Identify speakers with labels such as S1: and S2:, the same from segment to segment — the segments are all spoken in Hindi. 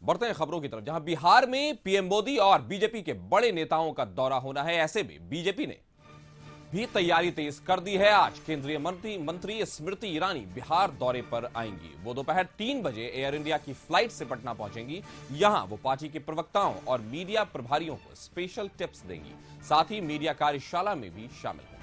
S1: बढ़ते हैं खबरों की तरफ, जहां बिहार में पीएम मोदी और बीजेपी के बड़े नेताओं का दौरा होना है। ऐसे में बीजेपी ने भी तैयारी तेज कर दी है। आज केंद्रीय मंत्री स्मृति ईरानी बिहार दौरे पर आएंगी। वो दोपहर 3 बजे एयर इंडिया की फ्लाइट से पटना पहुंचेंगी। यहां वो पार्टी के प्रवक्ताओं और मीडिया प्रभारियों को स्पेशल टिप्स देंगी। साथ ही मीडिया कार्यशाला में भी शामिल होंगी।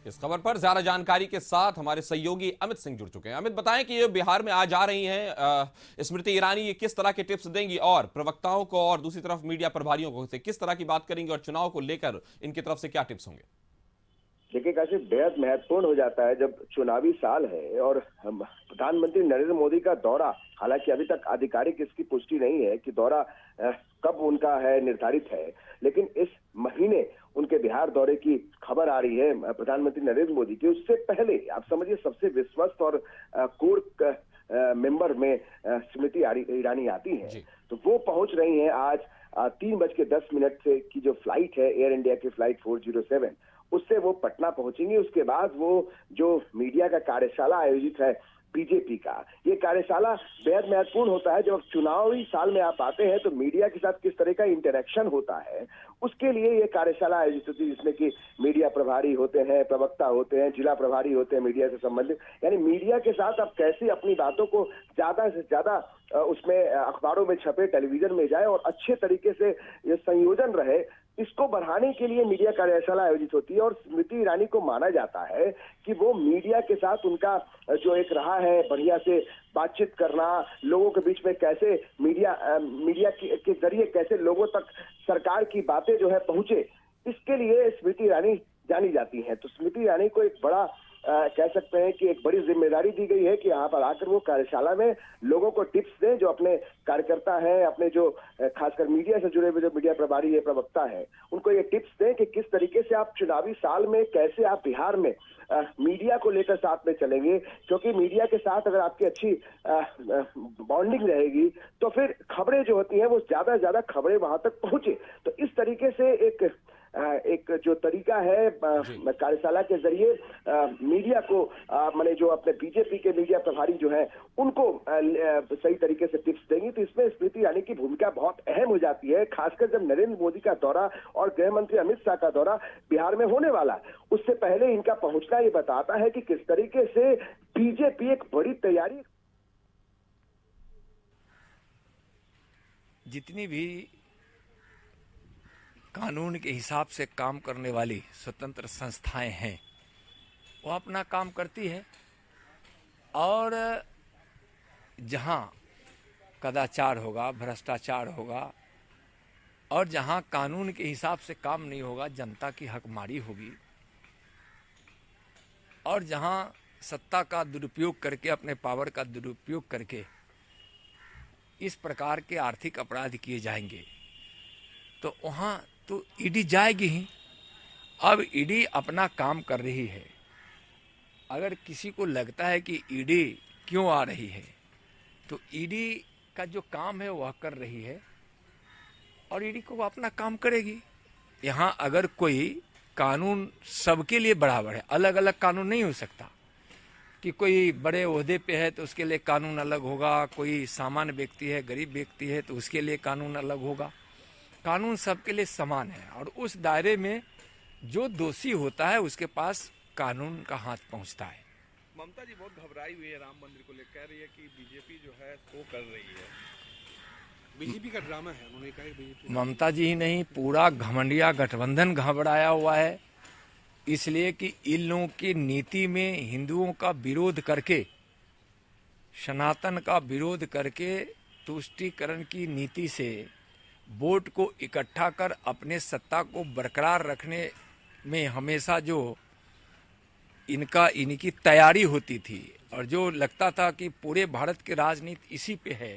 S1: इस खबर पर ज्यादा जानकारी के साथ हमारे सहयोगी अमित सिंह जुड़ चुके हैं। अमित, बताएं कि ये बिहार में आज आ रही हैं स्मृति ईरानी, ये किस तरह के टिप्स देंगी और प्रवक्ताओं को और दूसरी तरफ मीडिया प्रभारियों को से किस तरह की बात करेंगी और चुनाव को लेकर इनकी तरफ से क्या टिप्स होंगे?
S2: देखिए काशिफ, बेहद महत्वपूर्ण हो जाता है जब चुनावी साल है और प्रधानमंत्री नरेंद्र मोदी का दौरा, हालांकि अभी तक आधिकारिक इसकी पुष्टि नहीं है कि दौरा कब उनका है निर्धारित है, लेकिन इस महीने उनके बिहार दौरे की खबर आ रही है प्रधानमंत्री नरेंद्र मोदी की। उससे पहले आप समझिए सबसे विश्वस्त और कोर मेंबर में स्मृति ईरानी आती हैं, तो वो पहुंच रही हैं आज 3:10 से की जो फ्लाइट है एयर इंडिया की फ्लाइट 407, उससे वो पटना पहुंचेंगी। उसके बाद वो जो मीडिया का कार्यशाला आयोजित है बीजेपी का, ये कार्यशाला बेहद महत्वपूर्ण होता है। जब चुनावी साल में आप आते हैं तो मीडिया के साथ किस तरह का इंटरेक्शन होता है, उसके लिए ये कार्यशाला आयोजित होती है, जिसमें कि मीडिया प्रभारी होते हैं, प्रवक्ता होते हैं, जिला प्रभारी होते हैं मीडिया से संबंधित। यानी मीडिया के साथ आप कैसे अपनी बातों को ज्यादा से ज्यादा उसमें अखबारों में छपे, टेलीविजन में जाए और अच्छे तरीके से ये संयोजन रहे, इसको बढ़ाने के लिए मीडिया कार्यशाला आयोजित होती है। और स्मृति ईरानी को माना जाता है कि वो मीडिया के साथ उनका जो एक रहा है बढ़िया से बातचीत करना, लोगों के बीच में कैसे मीडिया के जरिए कैसे लोगों तक सरकार की बातें जो है पहुंचे, इसके लिए स्मृति ईरानी जानी जाती हैं। तो स्मृति ईरानी को एक बड़ा कह सकते हैं कि एक बड़ी जिम्मेदारी दी गई है कि यहाँ पर आकर वो कार्यशाला में लोगों को टिप्स दें, जो अपने कार्यकर्ता हैं, अपने जो खासकर मीडिया से जुड़े हुए जो मीडिया प्रभारी है, प्रवक्ता है, उनको ये टिप्स दें कि किस तरीके से आप चुनावी साल में कैसे आप बिहार में मीडिया को लेकर साथ में चलेंगे। क्योंकि मीडिया के साथ अगर आपकी अच्छी बॉन्डिंग रहेगी तो फिर खबरें जो होती हैं वो ज्यादा से ज्यादा खबरें वहां तक पहुंचे। तो इस तरीके से एक जो तरीका है कार्यशाला के जरिए मीडिया को माने जो अपने बीजेपी के मीडिया प्रभारी जो हैं उनको सही तरीके से टिप्स देंगी। तो इसमें स्मृति ईरानी की भूमिका बहुत अहम हो जाती है, खासकर जब नरेंद्र मोदी का दौरा और गृह मंत्री अमित शाह का दौरा बिहार में होने वाला है। उससे पहले इनका पहुंचना ये बताता है कि किस तरीके से बीजेपी एक बड़ी तैयारी,
S3: जितनी भी कानून के हिसाब से काम करने वाली स्वतंत्र संस्थाएं हैं वो अपना काम करती है, और जहां कदाचार होगा, भ्रष्टाचार होगा और जहां कानून के हिसाब से काम नहीं होगा, जनता की हकमारी होगी, और जहां सत्ता का दुरुपयोग करके, अपने पावर का दुरुपयोग करके इस प्रकार के आर्थिक अपराध किए जाएंगे, तो वहां तो ईडी जाएगी ही। अब ईडी अपना काम कर रही है। अगर किसी को लगता है कि ईडी क्यों आ रही है, तो ईडी का जो काम है वह कर रही है और ईडी को अपना काम करेगी। यहाँ अगर कोई कानून सबके लिए बराबर है, अलग अलग कानून नहीं हो सकता कि कोई बड़े ओहदे पे है तो उसके लिए कानून अलग होगा, कोई सामान्य व्यक्ति है, गरीब व्यक्ति है तो उसके लिए कानून अलग होगा। कानून सबके लिए समान है और उस दायरे में जो दोषी होता है उसके पास कानून का हाथ पहुंचता है।
S4: ममता जी बहुत घबराई हुई है राम मंदिर को लेकर, कह रही है कि बीजेपी जो है वो कर रही है, बीजेपी का ड्रामा है। उन्होंने कहा बीजेपी, ममता
S3: जी ही नहीं, पूरा घमंडिया गठबंधन घबराया हुआ है, इसलिए कि इन लोगों की नीति में हिंदुओं का विरोध करके, सनातन का विरोध करके, तुष्टीकरण की नीति से वोट को इकट्ठा कर अपने सत्ता को बरकरार रखने में हमेशा जो इनकी तैयारी होती थी और जो लगता था कि पूरे भारत की राजनीति इसी पे है,